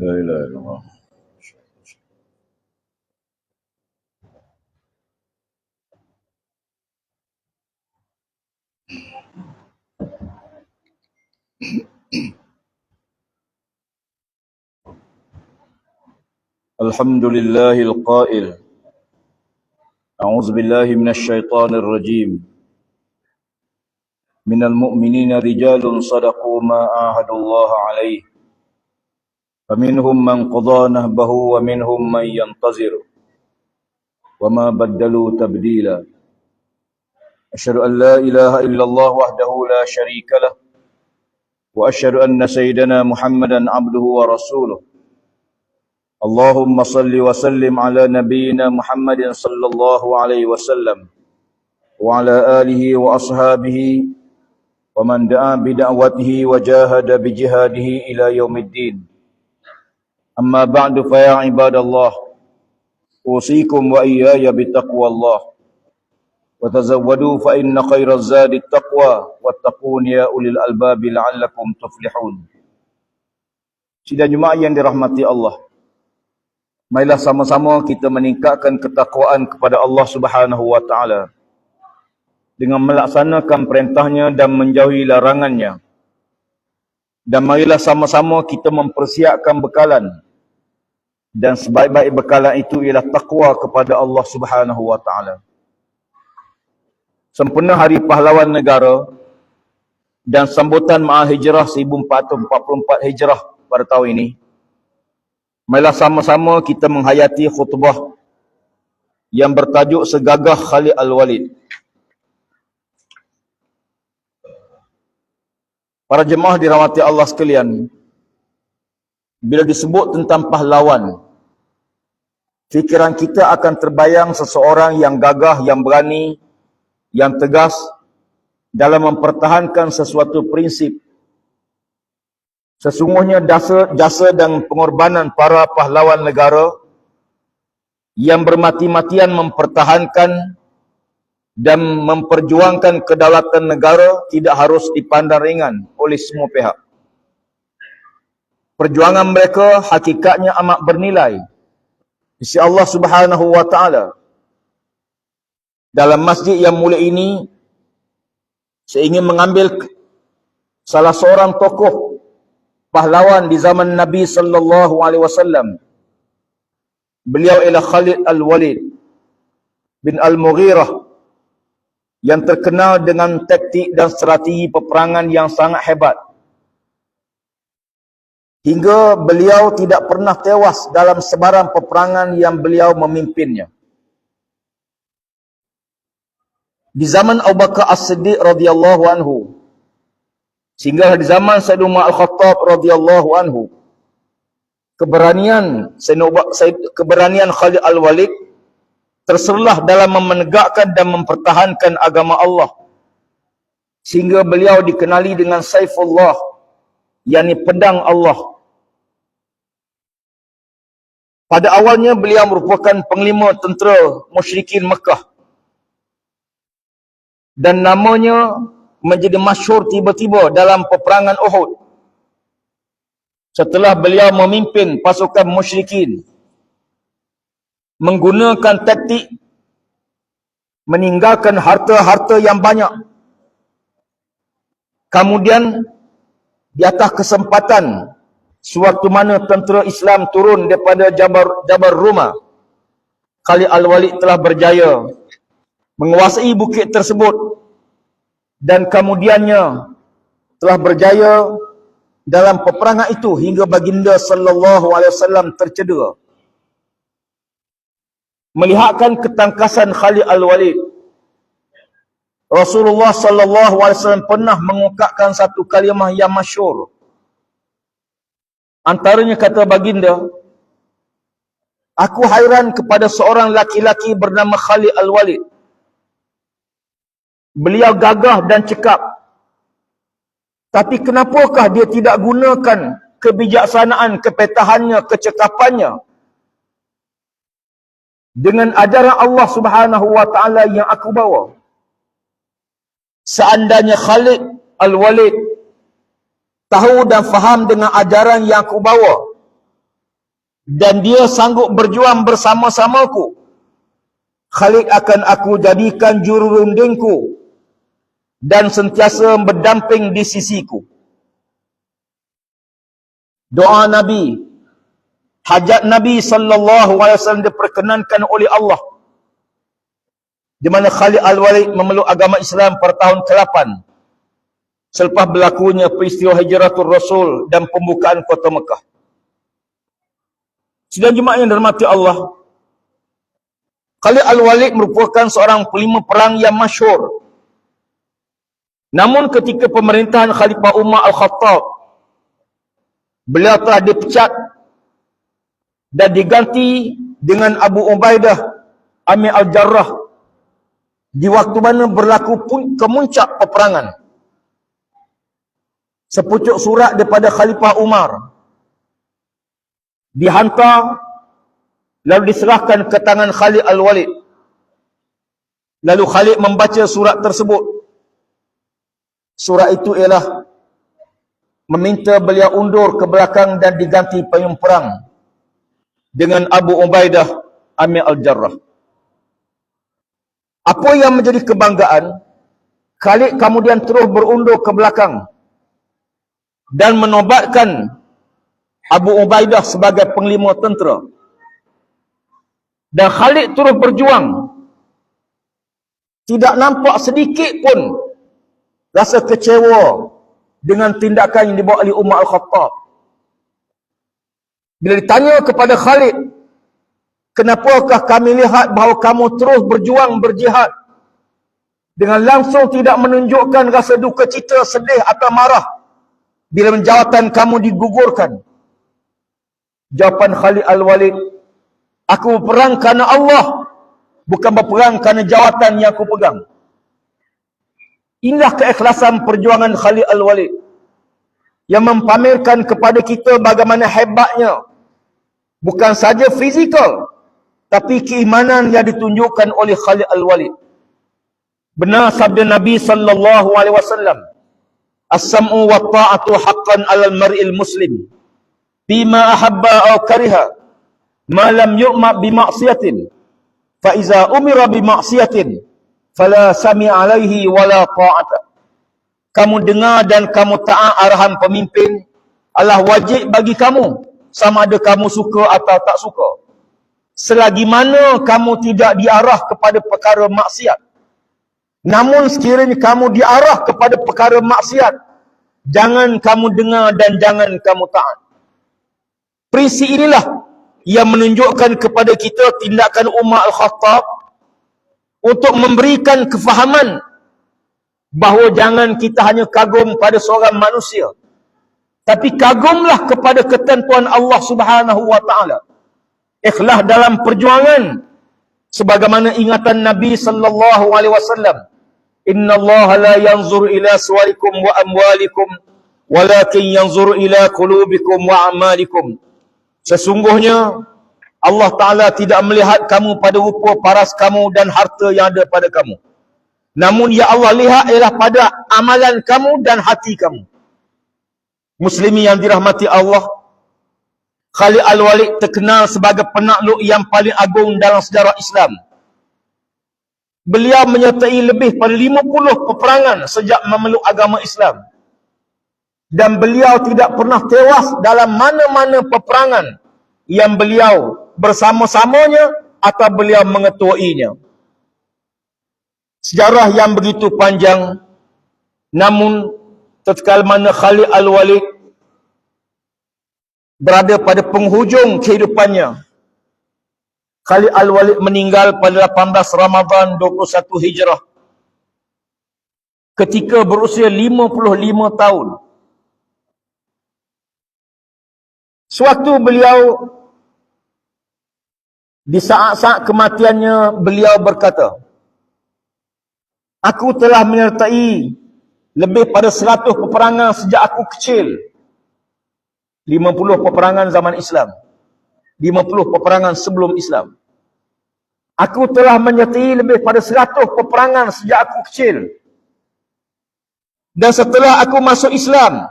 La ilaha illallah. Alhamdulillahil qail. A'udzu billahi minasy syaithanir rajim. Minal mu'minina rijalun sadaqu ma ahadullaha alaihi. Faminhum man qadha nahbahu wa minhum man yantazir. Wa ma baddalu tabdila. Asyhadu an la ilaha illallah wahdahu la syarika lah. Wa asyhadu anna sayyidana Muhammadan abduhu wa rasuluh. Allahumma salli wa sallim ala nabiyyina Muhammadin sallallahu alaihi wasallam wa ala alihi wa ashabihi wa man da'a bi da'watihi wa jahada bi jihadihi ila yaumiddin. Amma ba'du fa ya ibadallah, usikum wa iyaya bi taqwallah. Wa tazawwadu fa inna khairaz zadi taqwa wattaqun ya ulil albabi la'allakum tuflihun. Sidang Jumaat yang dirahmati Allah, marilah sama-sama kita meningkatkan ketakwaan kepada Allah Subhanahu wa taala dengan melaksanakan perintahnya dan menjauhi larangannya. Dan marilah sama-sama kita mempersiapkan bekalan, dan sebaik-baik bekalan itu ialah takwa kepada Allah Subhanahu wa taala. Sempena Hari Pahlawan Negara dan sambutan Maah Hijrah 1444 Hijrah pada tahun ini, marilah sama-sama kita menghayati khutbah yang bertajuk Segagah Khalid Al-Walid. Para jemaah dirahmati Allah sekalian, bila disebut tentang pahlawan, fikiran kita akan terbayang seseorang yang gagah, yang berani, yang tegas dalam mempertahankan sesuatu prinsip. Sesungguhnya jasa dan pengorbanan para pahlawan negara yang bermati-matian mempertahankan dan memperjuangkan kedaulatan negara tidak harus dipandang ringan oleh semua pihak. Perjuangan mereka hakikatnya amat bernilai di sisi Allah Subhanahu wa taala. Dalam masjid yang mulia ini, saya ingin mengambil salah seorang tokoh pahlawan di zaman Nabi sallallahu alaihi wasallam. Beliau ialah Khalid Al-Walid bin Al-Mughirah, yang terkenal dengan taktik dan strategi peperangan yang sangat hebat. Hingga beliau tidak pernah tewas dalam sebarang peperangan yang beliau memimpinnya. Di zaman Abu Bakar As-Siddiq radhiyallahu anhu, sehingga di zaman Sayyidina Umar Al-Khattab radhiyallahu anhu, keberanian Khalid Al-Walid terserlah dalam menegakkan dan mempertahankan agama Allah, sehingga beliau dikenali dengan Saifullah, yakni pedang Allah. Pada awalnya beliau merupakan panglima tentera musyrikin Mekah, dan namanya menjadi masyhur tiba-tiba dalam peperangan Uhud. Setelah beliau memimpin pasukan musyrikin menggunakan taktik meninggalkan harta-harta yang banyak, kemudian di atas kesempatan Suatu mana tentera Islam turun daripada Jabal Ruma, Khalid Al-Walid telah berjaya menguasai bukit tersebut dan kemudiannya telah berjaya dalam peperangan itu hingga baginda sallallahu alaihi wasallam tercedera. Melihatkan ketangkasan Khalid Al-Walid, Rasulullah sallallahu alaihi wasallam pernah mengungkapkan satu kalimah yang masyhur. Antaranya kata baginda, aku hairan kepada seorang laki-laki bernama Khalid Al-Walid. Beliau gagah dan cekap. Tapi kenapakah dia tidak gunakan kebijaksanaan, kepetahannya, kecekapannya dengan ajaran Allah Subhanahu wa taala yang aku bawa? Seandainya Khalid Al-Walid tahu dan faham dengan ajaran yang aku bawa dan dia sanggup berjuang bersama-samaku, Khalid akan aku jadikan jururundingku dan sentiasa berdamping di sisiku. Doa Nabi, hajat Nabi sallallahu alaihi wasallam diperkenankan oleh Allah, di mana Khalid Al-Walid memeluk agama Islam pada tahun ke-8 selepas berlakunya peristiwa Hijratul Rasul dan pembukaan kota Mekah. Sidang jemaah yang dirahmati Allah, Khalid Al-Walid merupakan seorang pelima perang yang masyhur. Namun ketika pemerintahan Khalifah Umar Al-Khattab, beliau telah dipecat dan diganti dengan Abu Ubaidah Amir Al-Jarrah di waktu mana berlaku kemuncak peperangan. Sepucuk surat daripada Khalifah Umar dihantar lalu diserahkan ke tangan Khalid Al-Walid. Lalu Khalid membaca surat tersebut. Surat itu ialah meminta beliau undur ke belakang dan diganti payung perang dengan Abu Ubaidah Amir Al-Jarrah. Apa yang menjadi kebanggaan, Khalid kemudian terus berundur ke belakang dan menobatkan Abu Ubaidah sebagai panglima tentera. Dan Khalid terus berjuang. Tidak nampak sedikit pun rasa kecewa dengan tindakan yang dibawa oleh Umar Al-Khattab. Bila ditanya kepada Khalid, kenapakah kami lihat bahawa kamu terus berjuang berjihad dengan langsung tidak menunjukkan rasa duka cita, sedih atau marah bila jawatan kamu digugurkan? Jawapan Khalid Al-Walid, aku berperang kerana Allah, bukan berperang kerana jawatan yang aku pegang. Inilah keikhlasan perjuangan Khalid Al-Walid yang mempamerkan kepada kita bagaimana hebatnya bukan saja fizikal, tapi keimanan yang ditunjukkan oleh Khalid Al-Walid. Benar sabda Nabi sallallahu alaihi wasallam, as-sam'u wa ta'atu haqqan 'alal mar'il muslim bima ahabba aw kariha ma lam yu'ma bi ma'siyatin fa iza umira bi ma'siyatin fala sami' alaihi wala ta'ata. Kamu dengar dan kamu taat arahan pemimpin adalah wajib bagi kamu, sama ada kamu suka atau tak suka, selagi mana kamu tidak diarah kepada perkara maksiat. Namun sekiranya kamu diarah kepada perkara maksiat, jangan kamu dengar dan jangan kamu taat. Prinsip inilah yang menunjukkan kepada kita tindakan Umar Al-Khattab untuk memberikan kefahaman bahawa jangan kita hanya kagum pada seorang manusia, tapi kagumlah kepada ketentuan Allah Subhanahu wa taala. Ikhlas dalam perjuangan sebagaimana ingatan Nabi sallallahu alaihi wasallam, innallaha la yanzuru ila suwarikum wa amwalikum walakin yanzuru ila qulubikum wa a'malikum. Sesungguhnya Allah Ta'ala tidak melihat kamu pada rupa paras kamu dan harta yang ada pada kamu. Namun ya Allah lihat ialah pada amalan kamu dan hati kamu. Muslimin yang dirahmati Allah, Khalid Al-Walid terkenal sebagai penakluk yang paling agung dalam sejarah Islam. Beliau menyertai lebih pada 50 peperangan sejak memeluk agama Islam. dan beliau tidak pernah tewas dalam mana-mana peperangan yang beliau bersama-samanya atau beliau mengetuainya. Sejarah yang begitu panjang, namun tatkala mana Khalid Al-Walid berada pada penghujung kehidupannya, Khalid Al-Walid meninggal pada 18 Ramadan 21 Hijrah ketika berusia 55 tahun. Sewaktu beliau di saat-saat kematiannya, beliau berkata, aku telah menyertai lebih pada 100 peperangan sejak aku kecil. 50 peperangan zaman Islam, 50 peperangan sebelum Islam. Aku telah menyertai lebih pada 100 peperangan sejak aku kecil. Dan setelah aku masuk Islam,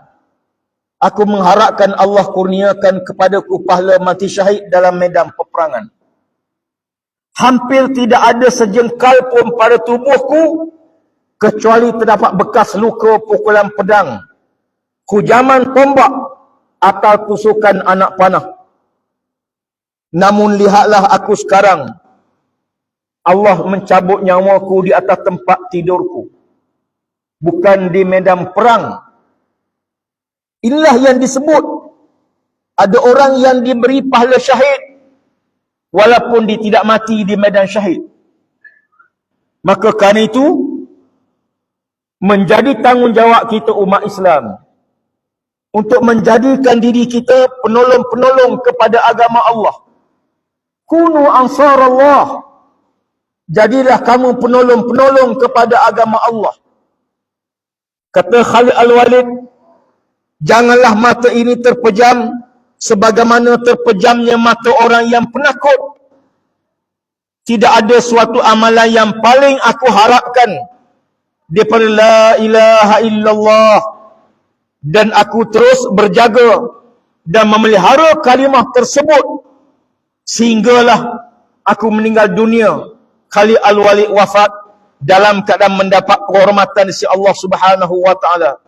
aku mengharapkan Allah kurniakan kepadaku pahala mati syahid dalam medan peperangan. Hampir tidak ada sejengkal pun pada tubuhku kecuali terdapat bekas luka pukulan pedang, kujaman tombak atau tusukan anak panah. Namun lihatlah aku sekarang. Allah mencabut nyawaku di atas tempat tidurku, bukan di medan perang. Inilah yang disebut ada orang yang diberi pahala syahid walaupun dia tidak mati di medan syahid. Maka kerana itu menjadi tanggungjawab kita umat Islam untuk menjadikan diri kita penolong-penolong kepada agama Allah. Kunu ansarallah. Jadilah kamu penolong-penolong kepada agama Allah. Kata Khalid Al-Walid, janganlah mata ini terpejam sebagaimana terpejamnya mata orang yang penakut. Tidak ada suatu amalan yang paling aku harapkan daripada la ilaha illallah, dan aku terus berjaga dan memelihara kalimah tersebut sehinggalah aku meninggal dunia. Khalid Al-Walid wafat dalam keadaan mendapat kehormatan dari Allah Subhanahu wa taala.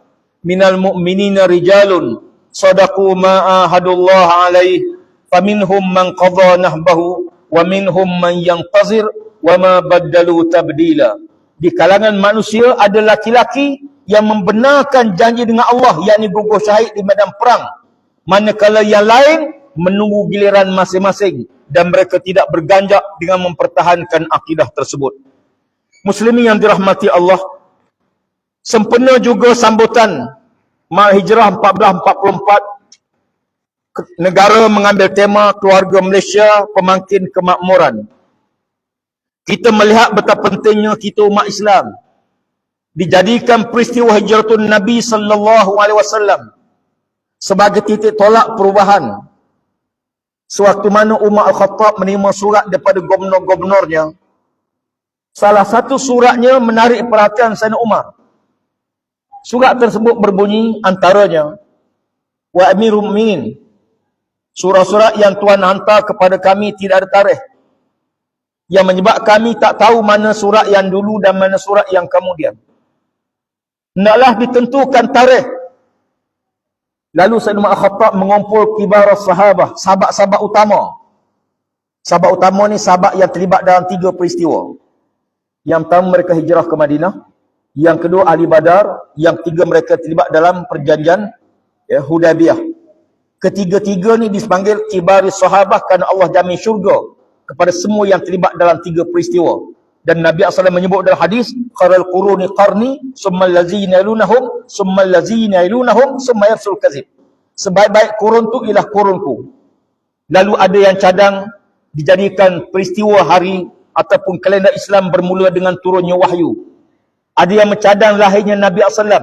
Minal mu'minina rijalun sadaqu ma ahadullah alaih faminhum man qadha nahbahu wa minhum man yantazir wa ma baddalu tabdila. Di kalangan manusia ada laki-laki yang membenarkan janji dengan Allah, yakni gugur syahid di medan perang, manakala yang lain menunggu giliran masing-masing dan mereka tidak berganjak dengan mempertahankan akidah tersebut. Muslimin yang dirahmati Allah, sempena juga sambutan Hijrah 1444, negara mengambil tema keluarga Malaysia pemangkin kemakmuran. Kita melihat betapa pentingnya kita umat Islam dijadikan peristiwa hijratun Nabi sallallahu alaihi wasallam sebagai titik tolak perubahan. Sewaktu mana Umar Al-Khattab menerima surat daripada gubernur-gubernurnya, salah satu suratnya menarik perhatian Sayyidina Umar. Surat tersebut berbunyi antaranya, wa amirul mu'minin, surat-surat yang Tuhan hantar kepada kami tidak ada tarikh, yang menyebabkan kami tak tahu mana surat yang dulu dan mana surat yang kemudian. Hendaklah ditentukan tarikh. Lalu Sayyidina Al-Khattab mengumpul kibar sahabah, sahabat-sahabat utama. Sahabat utama ni sahabat yang terlibat dalam 3 peristiwa. Yang pertama mereka hijrah ke Madinah, yang kedua ahli Badar, yang ketiga mereka terlibat dalam perjanjian Hudaybiyah. Ketiga-tiga ni dipanggil kibar sahabah kerana Allah jamin syurga kepada semua yang terlibat dalam 3 peristiwa. Dan Nabi SAW menyebut dalam hadis, khairul quruni qarni summa allazina yalunahum summa allazina yalunahum summa yarsul kazib. Sebaik-baik kurun tu ialah kurunku. Lalu ada yang cadang dijadikan peristiwa hari ataupun kalender Islam bermula dengan turunnya wahyu. Ada yang mencadang lahirnya Nabi SAW,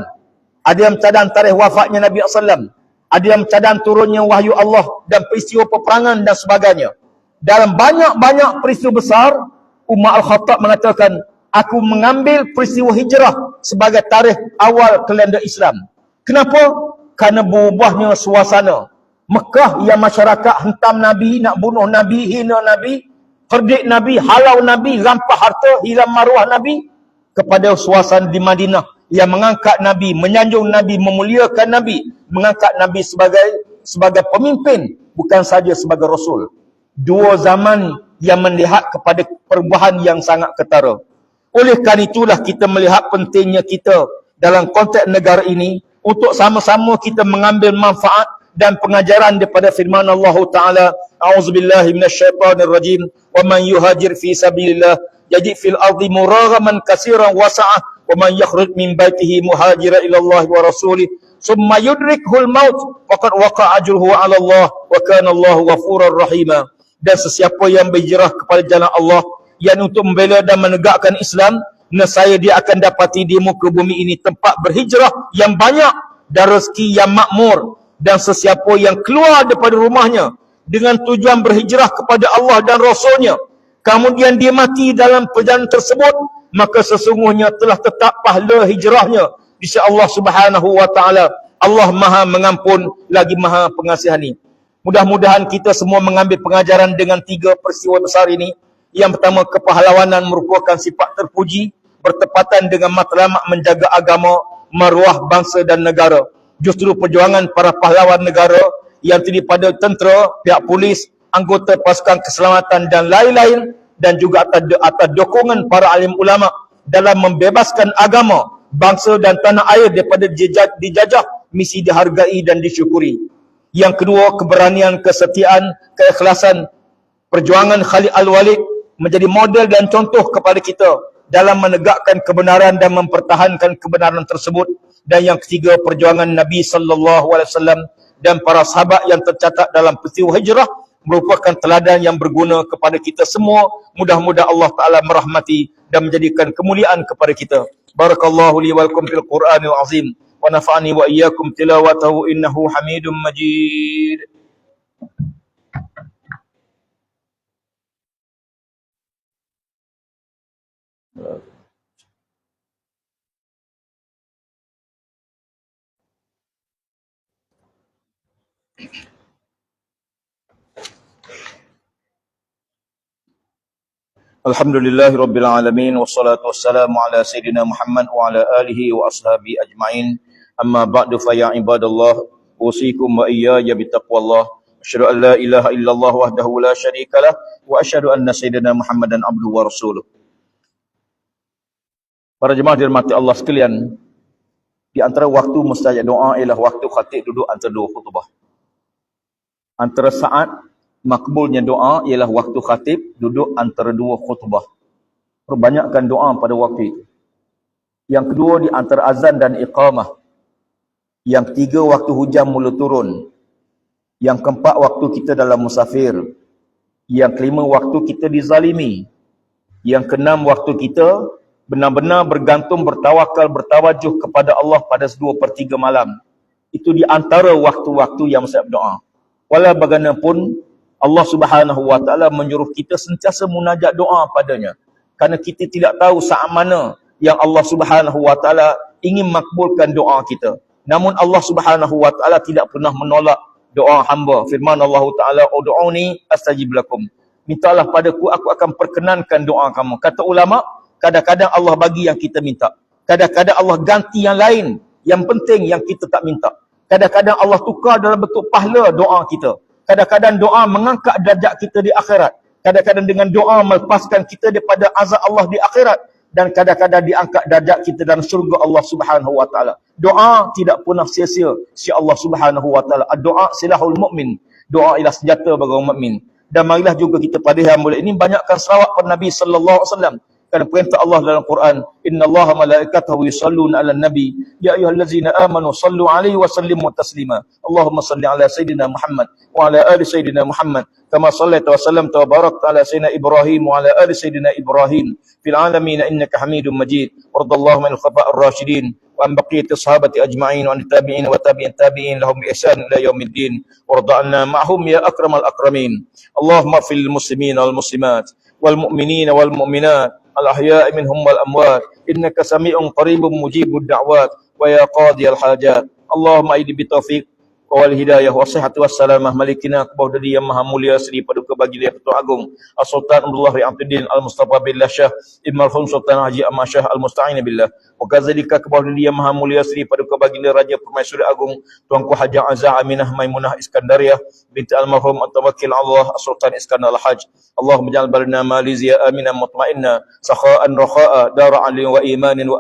ada yang mencadang tarikh wafatnya Nabi SAW, ada yang mencadang turunnya wahyu Allah dan peristiwa peperangan dan sebagainya. Dalam banyak-banyak peristiwa besar, Umar Al-Khattab mengatakan, aku mengambil peristiwa hijrah sebagai tarikh awal kalender Islam. Kenapa? Kerana berubahnya suasana. Mekah yang masyarakat hentam Nabi, nak bunuh Nabi, hina Nabi, herdik Nabi, halau Nabi, rampas harta, hilang maruah Nabi, kepada suasana di Madinah yang mengangkat Nabi, menyanjung Nabi, memuliakan Nabi, mengangkat Nabi sebagai pemimpin, bukan saja sebagai Rasul. Dua zaman yang melihat kepada perubahan yang sangat ketara. Oleh kerana itulah kita melihat pentingnya kita dalam konteks negara ini untuk sama-sama kita mengambil manfaat dan pengajaran daripada firman Allah Ta'ala, A'udzubillahi minasyaitanirrajim, wa man yuhajir fi sabilillah yajid fil ardi muraghaman katsiran wasa'ah, wa man yakhruj min baitihi muhajira ila Allah wa rasulih summa yudrikhul maut faqad waqa'a ajruhu 'ala Allah wa kana Allahu ghafurur rahima. Dan sesiapa yang berhijrah kepada jalan Allah yang untuk membela dan menegakkan Islam, nescaya dia akan dapati di muka bumi ini tempat berhijrah yang banyak dan rezeki yang makmur. Dan sesiapa yang keluar daripada rumahnya dengan tujuan berhijrah kepada Allah dan Rasulnya, kemudian dia mati dalam perjalanan tersebut, maka sesungguhnya telah tetap pahala hijrahnya di sisi Allah Subhanahu wa Ta'ala. Allah Maha Mengampun lagi Maha Pengasihani. Mudah-mudahan kita semua mengambil pengajaran dengan 3 peristiwa besar ini. Yang pertama, kepahlawanan merupakan sifat terpuji bertepatan dengan matlamat menjaga agama, maruah bangsa dan negara. Justru perjuangan para pahlawan negara yang terdiri pada tentera, pihak polis, anggota pasukan keselamatan dan lain-lain, dan juga atas dukungan para alim ulama dalam membebaskan agama, bangsa dan tanah air daripada dijajah, misi dihargai dan disyukuri. Yang kedua, keberanian, kesetiaan, keikhlasan, perjuangan Khalid Al-Walid menjadi model dan contoh kepada kita dalam menegakkan kebenaran dan mempertahankan kebenaran tersebut. Dan yang ketiga, perjuangan Nabi SAW dan para sahabat yang tercatat dalam peristiwa hijrah merupakan teladan yang berguna kepada kita semua. Mudah-mudahan Allah Ta'ala merahmati dan menjadikan kemuliaan kepada kita. Barakallahu li walakum fil Qur'anil azim wa nafa'ani wa iyyakum tilawatahu innahu hamidum majid. Alhamdulillahi Rabbil Alamin, wassalatu wassalamu ala Sayyidina Muhammad wa ala alihi wa ashabi ajma'in. Amma ba'du fa ya ibadallah, usikum wa iyaya bitaqwallah. Asyhadu an la ilaha illallah wahdahu la syarikalah wa asyhadu anna Sayyidina Muhammadan abduhu wa rasuluh. Para jemaah dirahmati Allah sekalian, di antara waktu mustajab doa ialah waktu khatib duduk antara 2 khutbah. Antara saat makbulnya doa ialah waktu khatib duduk antara 2 khutbah. Perbanyakkan doa pada waktu itu. Yang kedua, di antara azan dan iqamah. Yang ketiga, waktu hujan mula turun. Yang keempat, waktu kita dalam musafir. Yang kelima, waktu kita dizalimi. Yang keenam, waktu kita benar-benar bergantung, bertawakal, bertawajuh kepada Allah pada 2/3 malam. Itu di antara waktu-waktu yang mustajab doa. Walau bagaimanapun, Allah Subhanahu wa Ta'ala menyuruh kita sentiasa munajat doa padanya. Kerana kita tidak tahu saat mana yang Allah Subhanahu wa Ta'ala ingin makbulkan doa kita. Namun Allah Subhanahu wa Ta'ala tidak pernah menolak doa hamba. Firman Allah Ta'ala, "Ud'uni astajib lakum." Mintalah padaku, aku akan perkenankan doa kamu. Kata ulama, kadang-kadang Allah bagi yang kita minta. Kadang-kadang Allah ganti yang lain, yang penting yang kita tak minta. Kadang-kadang Allah tukar dalam bentuk pahala doa kita. Kadang-kadang doa mengangkat darjat kita di akhirat. Kadang-kadang dengan doa melepaskan kita daripada azab Allah di akhirat. Dan kadang-kadang diangkat darjat kita dalam syurga Allah Subhanahu wa Ta'ala. Doa tidak pernah sia-sia si Allah Subhanahu wa Ta'ala. Doa silahul mu'min. Doa ialah senjata bagi orang mukmin. Dan marilah juga kita pada hari mulia ini banyakkan selawat pada Nabi sallallahu alaihi wasallam. Kerana perintah Allah dalam Quran, innallaha malaikatahu yusalluna 'alan nabi ya ayyuhallazina amanu sallu 'alaihi wa sallimu taslima. Allahumma salli 'ala sayidina Muhammad wa 'ala ali sayidina Muhammad kama shallaita wa sallamta wa barakta 'ala sayyidina Ibrahim wa 'ala ali sayyidina Ibrahim fil 'alamin innaka Hamidum Majid. Wardallahu minal khulafa'ir rasyidin wa an baqiyati sahabati ajma'in wa an tabi'in wa tabi'in tabi'in lahum bi ihsan ila yaumiddin. Warda'na ma'hum ya akramal akramin. Allahumma fil muslimin wal muslimat wal mu'minin wal mu'minat al-ahya'i minhum wal amwat innaka sami'un qaribun mujibud da'wat wa ya qadiyal hajat. Allahumma aidi bi taufiq wal hidayah wassihati wassalamah malikina kepada dia yang maha mulia Seri Paduka Baginda Ketua Agung As-Sultan Abdullah Ri'atuddin Al-Mustafa Billah Syah Ibn Sultan Haji Ahmad Syah Al-Musta'in Billah wa kadzalika kepada dia yang maha mulia Seri Paduka Baginda Raja Permaisuri Agung Tuanku Haji Azah Aminah Maimunah Iskandariah binti Almarhum At-Tawakkil Allah As-Sultan Iskandar Al-Haj. Allahumma ja'al baladana Malaysia aminah mutmainnah sakha'an rakha'a dara 'adlin wa imanin wa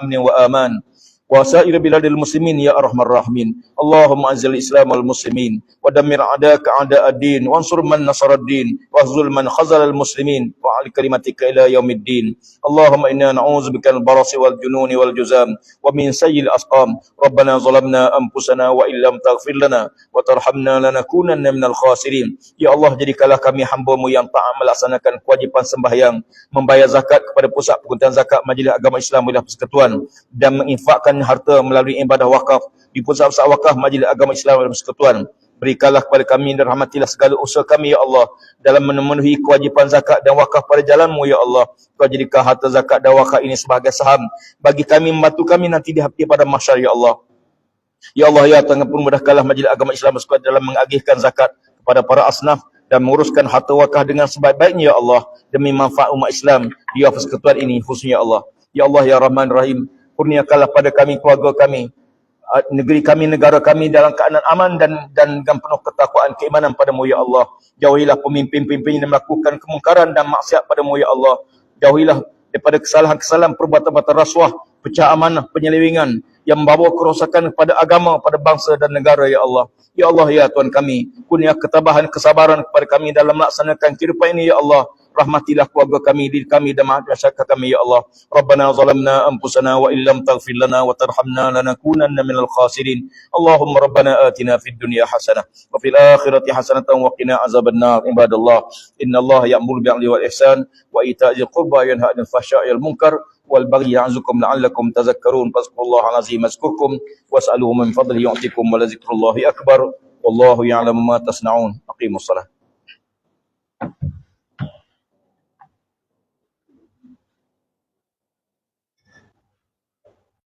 amnin wa aman وسائر بلاد المسلمين يا أرحم الراحمين. اللهم أعز الإسلام والمسلمين ودمر أعداءك أعداء الدين وانصر من نصر الدين واخذل من خذل المسلمين وعلى كلمتك إلى يوم الدين. اللهم إنا نعوذ بك من البرص والجنون والجذام ومن سيء الأسقام. ربنا ظلمنا أنفسنا وإن لم تغفر لنا وترحمنا لنكونن من الخاسرين. Ya Allah, jadikanlah kami hamba-Mu yang taat melaksanakan kewajipan sembahyang, membayar zakat kepada pusat perkuntan zakat Majlis Agama Islam Wilayah Persekutuan dan menginfakkan harta melalui ibadah wakaf di pusat-pusat wakaf Majlis Agama Islam Wilayah Persekutuan. Berikanlah kepada kami dan rahmatilah segala usaha kami ya Allah dalam memenuhi kewajipan zakat dan wakaf pada jalan-Mu ya Allah. Kau jadikan harta zakat dan wakaf ini sebagai saham bagi kami, membantu kami nanti di hati pada mahsyar ya Allah. Ya Allah ya Tuhan, pun mudahkanlah Majlis Agama Islam Persekutuan dalam mengagihkan zakat kepada para asnaf dan menguruskan harta wakaf dengan sebaik-baiknya ya Allah demi manfaat umat Islam di Persekutuan ini khususnya ya Allah. Ya Allah ya Rahman Rahim, kurniakanlah pada kami, keluarga kami, negeri kami, negara kami dalam keadaan aman dan dengan penuh ketakwaan keimanan pada-Mu ya Allah. Jauhilah pemimpin-pemimpin yang melakukan kemungkaran dan maksiat pada-Mu ya Allah. Jauhilah daripada kesalahan-kesalahan perbuatan-perbuatan rasuah, pecah amanah, penyelewengan yang membawa kerosakan kepada agama, pada bangsa dan negara ya Allah. Ya Allah ya Tuhan kami, kurnia ketabahan, kesabaran kepada kami dalam melaksanakan kehidupan ini ya Allah. Rahmatilah keluarga kami, diri kami dan masyarakat kami ya Allah. Rabbana zalamna anfusana wa illam taghfir lana wa tarhamna lanakunanna minal khasirin. Allahumma rabbana atina fid dunya hasanah wa fil akhirati hasanatan wa qina azabannar. Ibadallah, innallaha ya'muru bil 'adli wal ihsan wa itaa'il qurba wa yanha 'anil fahsya'i wal munkar wal baghi ya'zukum la'allakum tadhakkarun. Fazkurullaha al-'azim yazkurkum was'aluhu min fadlihi yu'tikum wa la zikrullahi akbar. Wallahu ya'lamu ma tasna'un. Aqimus salat.